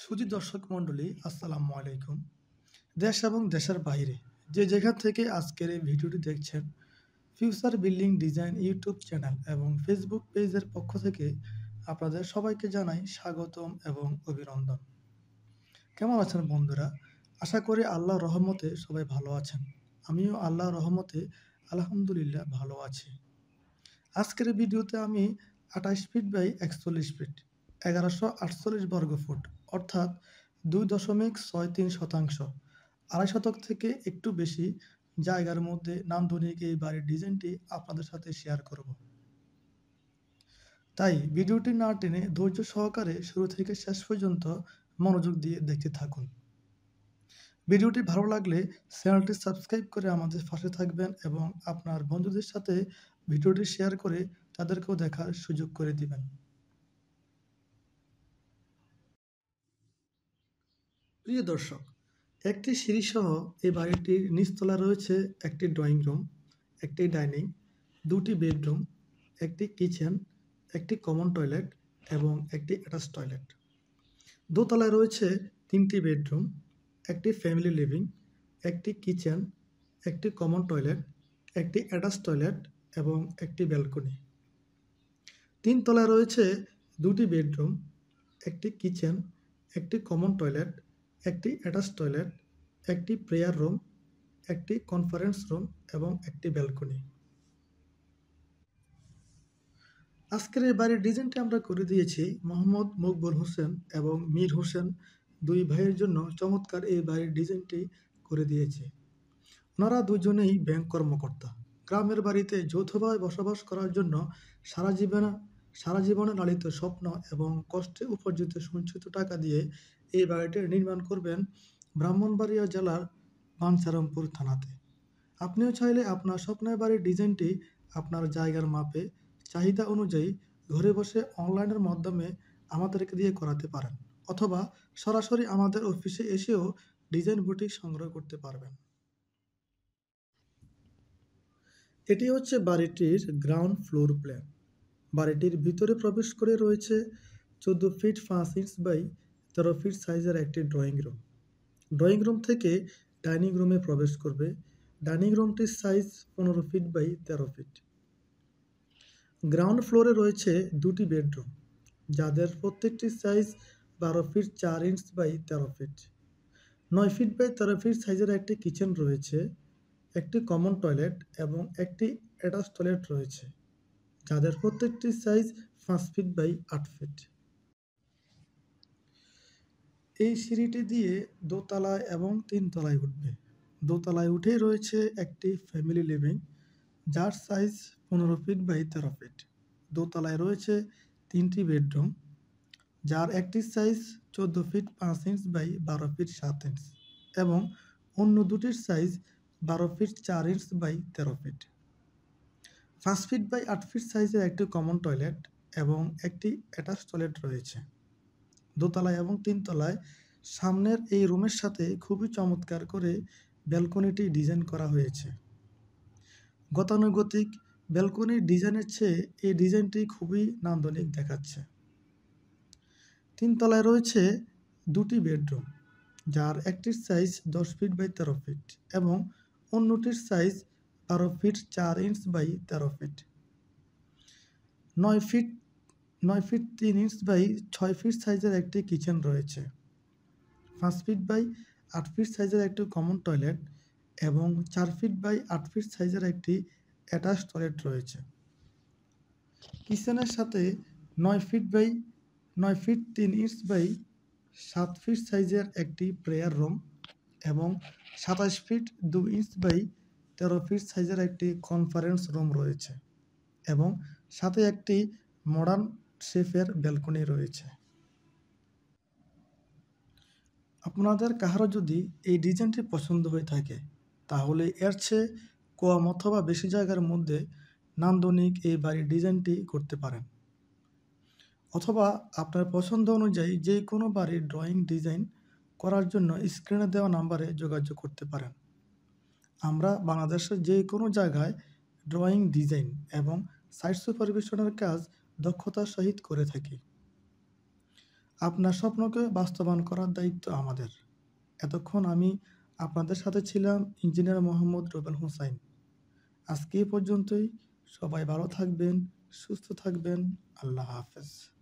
সুধী দর্শক মণ্ডলী, আসসালামু আলাইকুম। দেশ এবং দেশের বাইরে যে যেখান থেকে আজকের এই ভিডিওটি দেখছেন, future building design YouTube channel এবং ফেসবুক পেজের পক্ষ থেকে আপনাদের সবাইকে জানাই স্বাগতম এবং অভিনন্দন। কেমন আছেন বন্ধুরা? আশা করি আল্লাহর রহমতে সবাই ভালো আছেন। আমিও আল্লাহর রহমতে আলহামদুলিল্লাহ ভালো আছি। আজকের ভিডিওতে আমি 28 ফিট বাই 41 ফিট 1148 বর্গ ফুট অর্থাৎ 2.63 শতাংশ 2.5 শতক থেকে একটু বেশি জায়গার মধ্যে নান্দনিক এই বাড়ির ডিজাইনটি আপনাদের সাথে শেয়ার করব। তাই ভিডিওটি না টেনে ধৈর্য সহকারে শুরু থেকে শেষ পর্যন্ত মনোযোগ দিয়ে দেখতে থাকুন। ভিডিওটি ভালো লাগলে চ্যানেলটি সাবস্ক্রাইব করে আমাদের পাশে থাকবেন এবং আপনার বন্ধুদের সাথে ভিডিওটি শেয়ার করে তাদেরকেও দেখার সুযোগ করে দিবেন। প্রিয় দর্শক, একটি সিঁড়ি সহ এই বাড়িটির নিচতলা রয়েছে একটি ড্রয়িং রুম, একটি ডাইনিং, দুটি বেডরুম, একটি কিচেন, একটি কমন টয়লেট এবং একটি অ্যাটাচ টয়লেট। দোতলায় রয়েছে 3টি বেডরুম, একটি ফ্যামিলি লিভিং, একটি কিচেন, একটি কমন টয়লেট, একটি অ্যাটাচ টয়লেট এবং একটি ব্যালকনি। 3 তলায় রয়েছে 2টি বেডরুম, একটি কিচেন, একটি কমন টয়লেট, একটি অ্যাটাচ টয়লেট, একটি প্রেয়ার রুম, একটি কনফারেন্স রুম এবং একটি ব্যালকনি। আজকের এই বাড়ির ডিজাইনটি আমরা করে দিয়েছি মোহাম্মদ মকবুল হোসেন এবং মীর হোসেন, দুই ভাইয়ের জন্য চমৎকার এই বাড়ির ডিজাইনটি করে দিয়েছি। ওনারা দুজনেই ব্যাংক কর্মকর্তা। গ্রামের বাড়িতে যৌথভাবে বসবাস করার জন্য সারা জীবনে লালিত স্বপ্ন এবং কষ্টে উপার্জিত সঞ্চিত টাকা দিয়ে এই বাড়িটি নির্মাণ করবেন ব্রাহ্মণবাড়িয়া জেলার বাঞ্ছারামপুর থানাতে। আপনিও চাইলে আপনার স্বপ্নের বাড়ির ডিজাইনটি আপনার জায়গার মাপে চাহিদা অনুযায়ী ঘরে বসে অনলাইনের মাধ্যমে আমাদেরকে দিয়ে করাতে পারেন, অথবা সরাসরি আমাদের অফিসে এসেও ডিজাইন বুটিক সংগ্রহ করতে পারবেন। এটি হচ্ছে বাড়িটির গ্রাউন্ড ফ্লোর প্ল্যান। বাড়িটির ভিতরে প্রবেশ করে রয়েছে 14 ফিট 5 ইঞ্চ বাই 13 ফিট সাইজের একটি ড্রয়িং রুম। ড্রয়িং রুম থেকে ডাইনিং রুমে প্রবেশ করবে। ডাইনিং রুমটির size 15 feet by 13 feet. Ground ফ্লোরে রয়েছে 2টি বেডরুম, যাদের প্রত্যেকটির size 12 feet 4 inch by 13 feet. 9 feet by 13 feet সাইজের একটি কিচেন রয়েছে, একটি কমন টয়লেট এবং একটি অ্যাটাচ টয়লেট রয়েছে, যাদের প্রত্যেকটির সাইজ 5 ফিট বাই 8 ফিট। এই সিঁড়িটি দিয়ে দোতলায় এবং 3 তলায় উঠবে। দোতলায় উঠে রয়েছে একটি ফ্যামিলি লিভিং, যার সাইজ 15 ফিট বাই 13 ফিট। দোতলায় রয়েছে 3টি বেডরুম, যার একটি size 14 feet 5 inch by 12 feet 7 inch এবং অন্য দুটির size 12 feet 4 inch by 13 feet. 5 feet by 8 feet সাইজের একটি কমন টয়লেট এবং একটি অ্যাটাচ টয়লেট রয়েছে। দোতলায় এবং 3 তলায় সামনের এই রুমের সাথে খুবই চমৎকার করে ব্যালকনিটি ডিজাইন করা হয়েছে। গতানুগতিক ব্যালকনির ডিজাইনের চেয়ে এই ডিজাইনটি খুবই নান্দনিক দেখাচ্ছে। 3 তলায় রয়েছে 2টি বেডরুম, যার একটির সাইজ 10 ফিট বাই 13 ফিট এবং অন্যটির size 12 feet 4 inch by 13 feet. 9 feet 3 inch by 6 feet সাইজের একটি কিচেন রয়েছে। 5 ফিট বাই 8 ফিট সাইজের একটি কমন টয়লেট এবং 4 ফিট বাই 8 ফিট সাইজের একটি অ্যাটাচ টয়লেট রয়েছে। কিচেনের সাথে 9 ফিট 3 ইঞ্চ বাই 7 ফিট সাইজের একটি প্রেয়ার রুম এবং 27 ফিট 2 ইঞ্চ বাই 13 ফিট সাইজের একটি কনফারেন্স রুম রয়েছে এবং সাথে একটি মডার্ন শেপের ব্যালকনি রয়েছে। আপনাদের কারো যদি এই ডিজাইনটি পছন্দ হয়ে থাকে, তাহলে এর চেয়ে কম অথবা বেশি জায়গার মধ্যে নান্দনিক এই বাড়ির ডিজাইনটি করতে পারেন, অথবা আপনার পছন্দ অনুযায়ী যে কোনো বাড়ির ড্রয়িং ডিজাইন করার জন্য স্ক্রিনে দেওয়া নাম্বারে যোগাযোগ করতে পারেন। আমরা বাংলাদেশের যে কোনো জায়গায় ড্রয়িং ডিজাইন এবং সাইট সুপারভিশনের কাজ দক্ষতার সহিত করে থাকি। আপনার স্বপ্নকে বাস্তবায়ন করার দায়িত্ব আমাদের। এতক্ষণ আমি আপনাদের সাথে ছিলাম ইঞ্জিনিয়ার মোহাম্মদ রুবেল হোসাইন। আজকে এ পর্যন্তই। সবাই ভালো থাকবেন, সুস্থ থাকবেন। আল্লাহ হাফেজ।